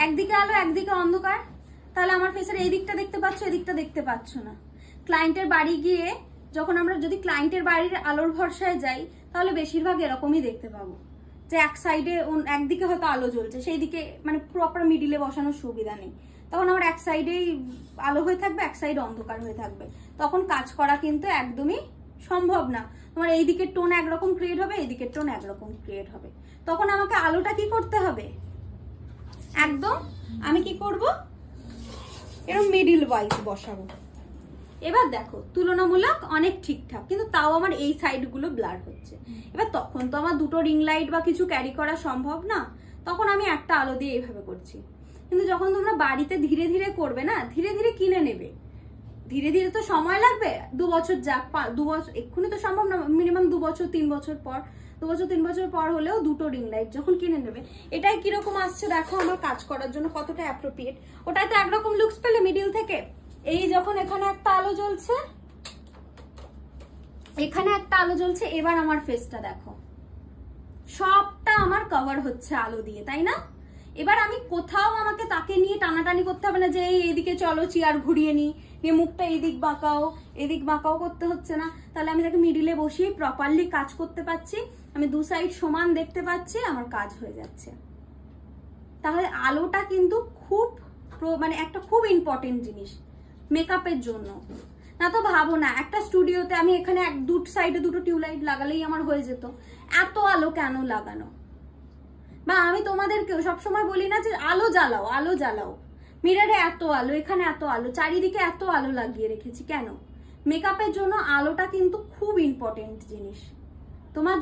একদিকে আলো একদিকে অন্ধকার, তাহলে আমার ফেসের এই দিকটা দেখতে পাচ্ছ, এদিকটা দেখতে পাচ্ছ না। ক্লায়েন্টের বাড়ি গিয়ে যখন আমরা যদি ক্লায়েন্টের বাড়ির আলোর ভরসায় যাই, তাহলে বেশিরভাগ এরকমই দেখতে পাবো যে এক সাইডে একদিকে হয়তো আলো জ্বলছে, সেই দিকে মানে প্রপার মিডিলে বসানোর সুবিধা নেই, তখন আমার এক সাইডেই আলো হয়ে থাকবে, এক সাইডে অন্ধকার হয়ে থাকবে। তখন কাজ করা কিন্তু একদমই সম্ভব না। তোমার এই দিকের টোন একরকম ক্রিয়েট হবে, এই দিকের টোন একরকম ক্রিয়েট হবে। তখন আমাকে আলোটা কি করতে হবে, একদম আমি কি করব, এরকম মিডিল ওয়াইজ বসাবো। এবার দেখো তুলনামূলক অনেক ঠিকঠাক, কিন্তু তাও আমার এই সাইডগুলো ব্লার হচ্ছে। এবার তখন তো আমার দুটো রিং লাইট বা কিছু ক্যারি করা সম্ভব না, তখন আমি একটা আলো দিয়ে এইভাবে করছি। কিন্তু যখন তোমরা বাড়িতে ধীরে ধীরে করবে না, ধীরে ধীরে কিনে নেবে, ধীরে ধীরে তো সময় লাগবে, 2 বছর যাক, 2 বছর এক্ষুনি তো সম্ভব না, মিনিমাম 2 বছর 3 বছর পর, 2 বছর 3 বছর পর হলেও দুটো রিং লাইট যখন কিনে নেবে, এটাই কিরকম আসছে দেখো আমার কাজ করার জন্য কতটা অ্যাপ্রোপ্রিয়েট। ওটাই তো একরকম লুকস পেলে মিডিল থেকে। এই যখন এখানে একটা আলো জ্বলছে, এখানে একটা আলো জ্বলছে, এবার আমার ফেসটা দেখো সবটা আমার কভার হচ্ছে আলো দিয়ে, তাই না? এবার আমি কোথাও আমাকে তাকে নিয়ে টানাটানি করতে হবে না যে এইদিকে চলো চেয়ার ঘুরিয়ে নিই, নিয়ে মুখটা এদিক বাঁকাও করতে হচ্ছে না। তাহলে আমি তাকে মিডিলে বসিয়ে প্রপারলি কাজ করতে পারছি, আমি দু সাইড সমান দেখতে পাচ্ছি, আমার কাজ হয়ে যাচ্ছে। তাহলে আলোটা কিন্তু খুব মানে একটা খুব ইম্পর্টেন্ট জিনিস মেকআপের জন্য। না তো ভাবো না একটা স্টুডিওতে আমি এখানে দু সাইডে দুটো টিউবলাইট লাগালেই আমার হয়ে যেত, এত আলো কেন লাগানো? বা আমি তোমাদেরকেও সবসময় বলি না যে আলো জ্বালাও, মিররে এত আলো, এখানে এত আলো, চারিদিকে এত আলো লাগিয়ে রেখেছি কেন? মেকআপের জন্য আলোটা কিন্তু খুব ইম্পর্টেন্ট জিনিস। তোমার